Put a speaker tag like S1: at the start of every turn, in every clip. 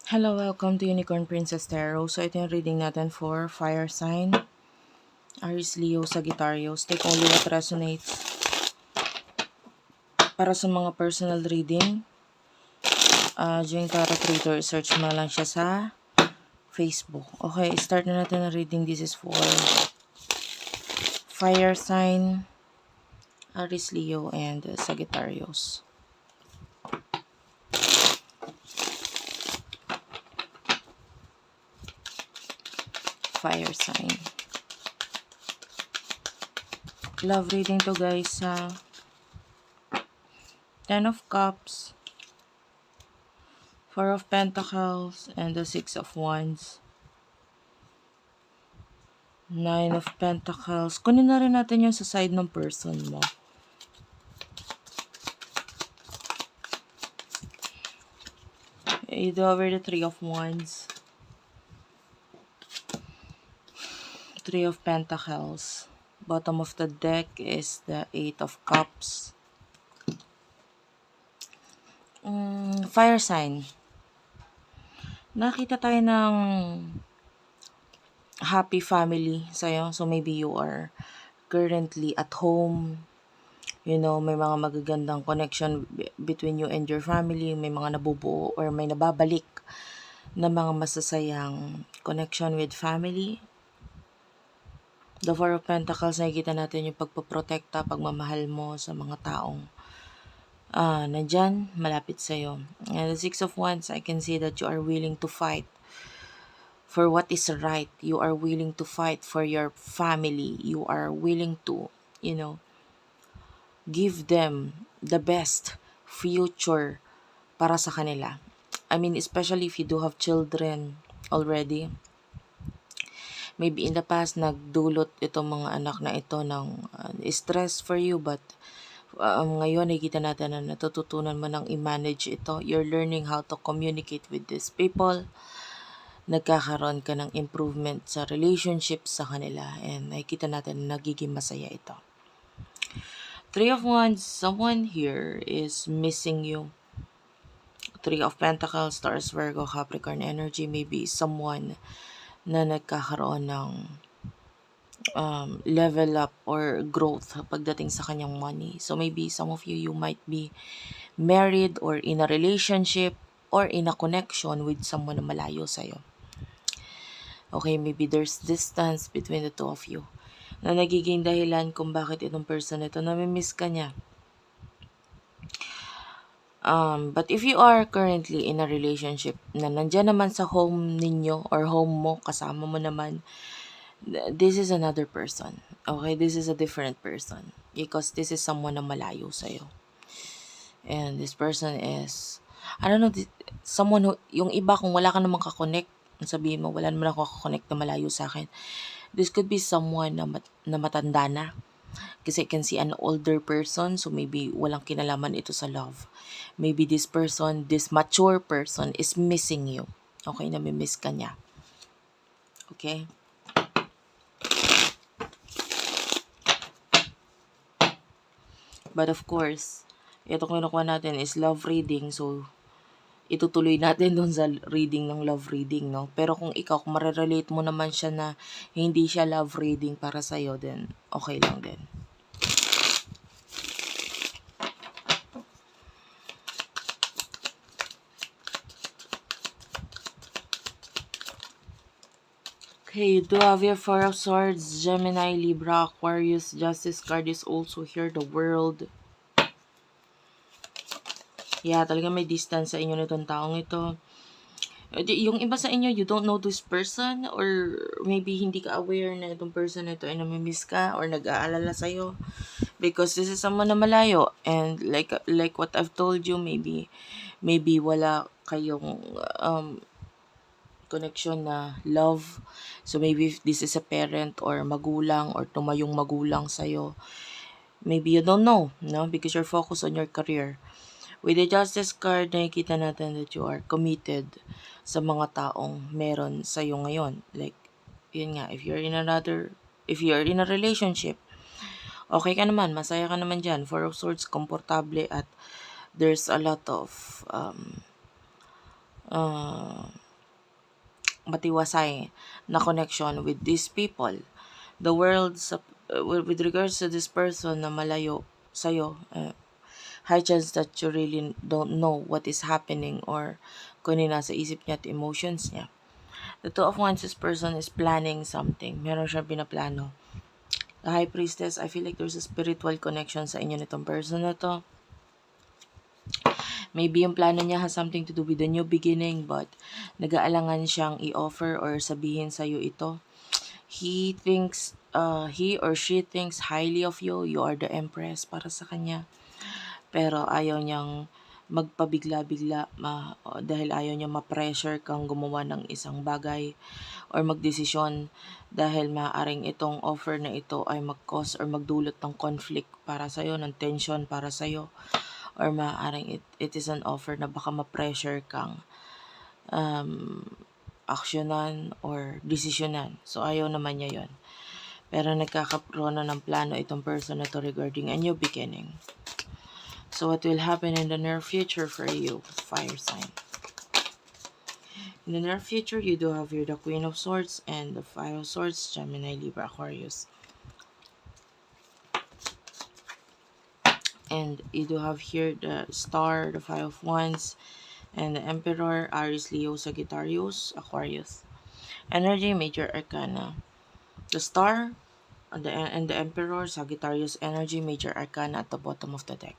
S1: Hello, welcome to Unicorn Princess Tarot. So, ito yung reading natin for Fire Sign, Aries, Leo, Sagittarius. Take only what resonates. Para sa mga personal reading, during tarot reader, search mo lang siya sa Facebook. Okay, start na natin ang reading. This is for Fire Sign, Aries, Leo, and Sagittarius. Fire Sign. Love reading to, guys. Ten of Cups, Four of Pentacles, and the Six of Wands. Nine of Pentacles. Kunin na rin natin yung sa side ng person mo. You do over the Three of Wands. Three of Pentacles. Bottom of the deck is the Eight of Cups. Fire sign. Nakita tayo ng happy family sa'yo. So maybe you are currently at home. You know, may mga magagandang connection between you and your family. May mga nabubuo or may nababalik na mga masasayang connection with family. The Four of Pentacles, nakikita natin yung pagpoprotekta, pagmamahal mo sa mga taong nandyan, malapit sa'yo. And the Six of Wands, I can see that you are willing to fight for what is right. You are willing to fight for your family. You are willing to, give them the best future para sa kanila. I mean, especially if you do have children already. Maybe in the past, nagdulot itong mga anak na ito ng stress for you, but ngayon, nakikita natin na natututunan mo ng i-manage ito. You're learning how to communicate with these people. Nagkakaroon ka ng improvement sa relationship sa kanila. And nakikita natin na nagiging masaya ito. Three of Wands, someone here is missing you. Three of Pentacles, Taurus, Virgo, Capricorn energy. Maybe someone na nagkakaroon ng level up or growth pagdating sa kanyang money. So maybe some of you might be married or in a relationship or in a connection with someone na malayo sa'yo. Okay, maybe there's distance between the two of you na nagiging dahilan kung bakit itong person ito namimiss ka niya. But if you are currently in a relationship na nandyan naman sa home ninyo or home mo, kasama mo naman, this is another person. Okay, this is a different person because this is someone na malayo sa'yo. And this person is, I don't know, someone who, yung iba kung wala ka namang kakonect, sabihin mo, wala naman ako kakonect na malayo sa akin. This could be someone na matanda na. Kasi I can see an older person, so maybe walang kinalaman ito sa love. Maybe this person, this mature person is missing you. Okay, namimiss ka niya. Okay? But of course, ito kinukuha natin is love reading, so itutuloy natin dun sa reading ng love reading, no? Pero kung ikaw, kung marerelate mo naman siya na hindi siya love reading para sa'yo, then okay lang din. Okay, you do have your Four of Swords, Gemini, Libra, Aquarius, Justice card is also here, the World. Yeah, talaga may distance sa inyo nitong taong ito. Yung iba sa inyo, you don't know this person or maybe hindi ka aware na itong person na ito ay namimiss ka or nag-aalala sa'yo because this is someone na malayo and like what I've told you, maybe wala kayong connection na love. So maybe if this is a parent or magulang or tumayong magulang sa'yo, maybe you don't know, no? Because you're focused on your career. With the Justice card, nakikita natin that you are committed sa mga taong meron sa'yo ngayon. Like, yun nga, if you're in a relationship, okay ka naman, masaya ka naman dyan. Four of Swords, komportable at there's a lot of uh, matiwasay na connection with these people. The world, with regards to this person na malayo sa'yo, high chance that you really don't know what is happening or kung ano yung nasa isip niya at emotions niya. The Two of Wands, this person is planning something. Meron siya pinaplano. The High Priestess, I feel like there's a spiritual connection sa inyo nitong person na to. Maybe yung plano niya has something to do with the new beginning, but nag-aalangan siyang i-offer or sabihin sa'yo ito. He or she thinks highly of you. You are the empress para sa kanya. Pero ayaw niyang magpabigla-bigla dahil ayaw niya ma-pressure kang gumawa ng isang bagay or magdesisyon dahil maaaring itong offer na ito ay mag-cause or magdulot ng conflict para sa'yo, ng tension para sa'yo, or maaaring it is an offer na baka ma-pressure kang aksyonan or desisyonan. So ayaw naman niya yon. Pero nagkakaroon na ng plano itong person na to regarding a new beginning. So what will happen in the near future for you, fire sign? In the near future, you do have here the Queen of Swords and the Five of Swords, Gemini, Libra, Aquarius. And you do have here the Star, the Five of Wands, and the Emperor, Aries, Leo, Sagittarius, Aquarius. Energy, Major Arcana. The Star and the Emperor, Sagittarius energy, Major Arcana at the bottom of the deck.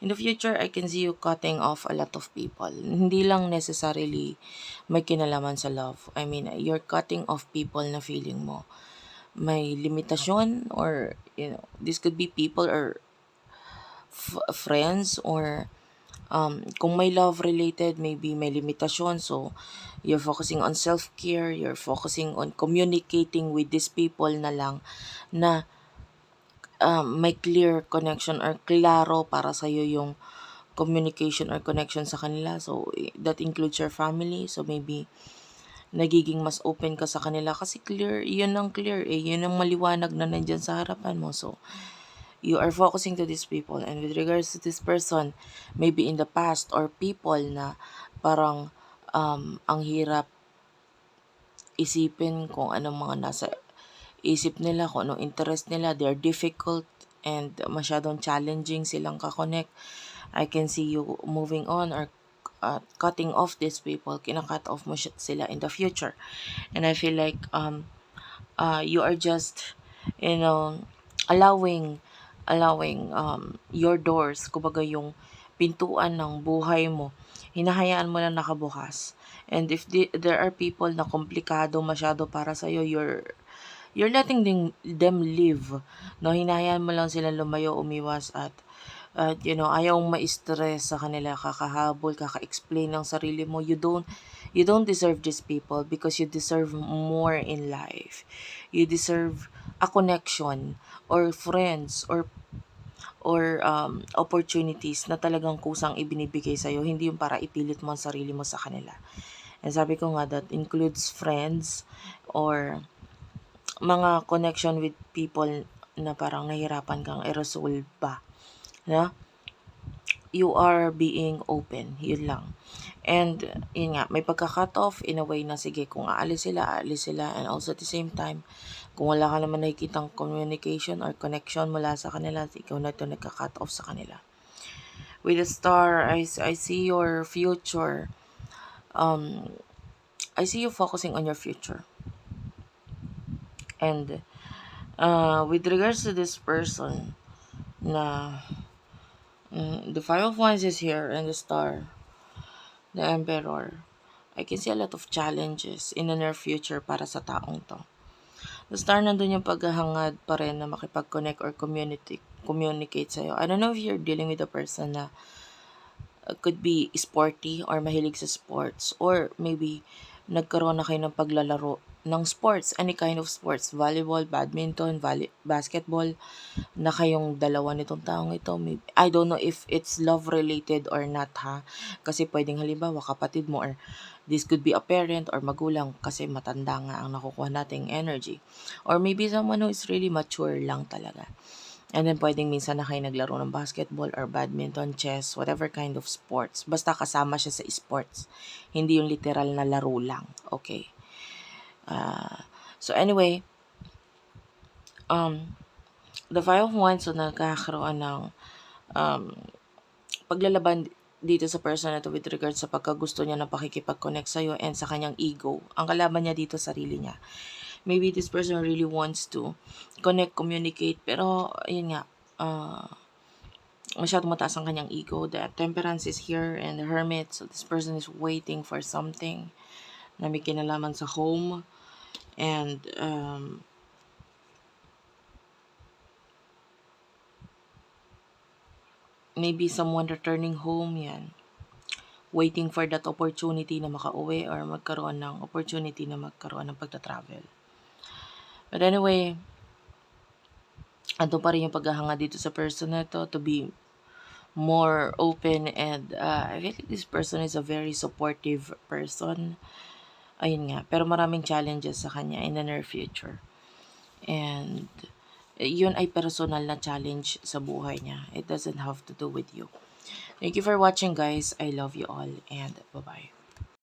S1: In the future, I can see you cutting off a lot of people. Hindi lang necessarily may kinalaman sa love. I mean, you're cutting off people na feeling mo may limitasyon, or this could be people or friends, or kung may love related, maybe may limitasyon. So, you're focusing on self-care, you're focusing on communicating with these people na lang na may clear connection or klaro para sa'yo yung communication or connection sa kanila. So, that includes your family. So, maybe nagiging mas open ka sa kanila kasi yun ang clear yun ang maliwanag na nandyan sa harapan mo. So, you are focusing to these people, and with regards to this person, maybe in the past or people na parang ang hirap isipin kung anong mga nasa isip nila, kung anong interest nila, they're difficult and masyadong challenging silang kakonect. I can see you moving on or cutting off these people, kinakat off mo sila in the future. And I feel like you are just, allowing your doors, kumbaga yung pintuan ng buhay mo, hinahayaan mo na nakabukas. And if there are people na komplikado masyado para sa'yo, you're letting them live. No, hinahayaan mo lang sila lumayo, umiwas, at ayaw ma-stress sa kanila, kakahabol, kaka-explain ng sarili mo. You don't deserve these people because you deserve more in life. You deserve a connection or friends or opportunities na talagang kusang ibinibigay sa'yo, hindi yung para ipilit mo ang sarili mo sa kanila. And sabi ko nga, that includes friends or mga connection with people na parang nahirapan kang i-resolve ba. No? You are being open. Yun lang. And, yun nga, may pagka-cut off in a way na sige, kung aalis sila. And also at the same time, kung wala ka naman nakikitang communication or connection mula sa kanila, ikaw na ito nagka-cut off sa kanila. With the Star, I see your future. I see you focusing on your future. And with regards to this person, na the Five of Wands is here, and the Star, the Emperor, I can see a lot of challenges in the near future para sa taong to. The Star, nandun yung paghahangad pa rin na makipag-connect or communicate sa'yo. I don't know if you're dealing with a person na could be sporty or mahilig sa sports, or maybe nagkaroon na kayo ng paglalaro ng sports, any kind of sports, volleyball, badminton, basketball, na kayong dalawa nitong taong ito. Maybe, I don't know if it's love related or not, ha, kasi pwedeng halimbawa kapatid mo, or this could be a parent or magulang, kasi matanda nga ang nakukuha nating energy, or maybe someone who is really mature lang talaga. And then pwedeng minsan na kayo naglaro ng basketball or badminton, chess, whatever kind of sports. Basta kasama siya sa sports. Hindi yung literal na laro lang. Okay. So anyway, the Five of Wands, so nagkakaroon ng paglalaban dito sa person na to with regards sa pagkagusto niya na pakikipag-connect sa'yo and sa kanyang ego. Ang kalaban niya dito, sarili niya. Maybe this person really wants to connect, communicate, pero yun nga, masyadong mataas ang kanyang ego. The Temperance is here and the Hermit, so this person is waiting for something na may kinalaman sa home. And maybe someone returning home, yan. Waiting for that opportunity na makauwi or magkaroon ng opportunity na magkaroon ng pagta-travel. But anyway, ando pa rin yung paghahanga dito sa person na to be more open and I feel like this person is a very supportive person. Ayun nga, pero maraming challenges sa kanya in the near future. And yun ay personal na challenge sa buhay niya. It doesn't have to do with you. Thank you for watching, guys. I love you all and bye-bye.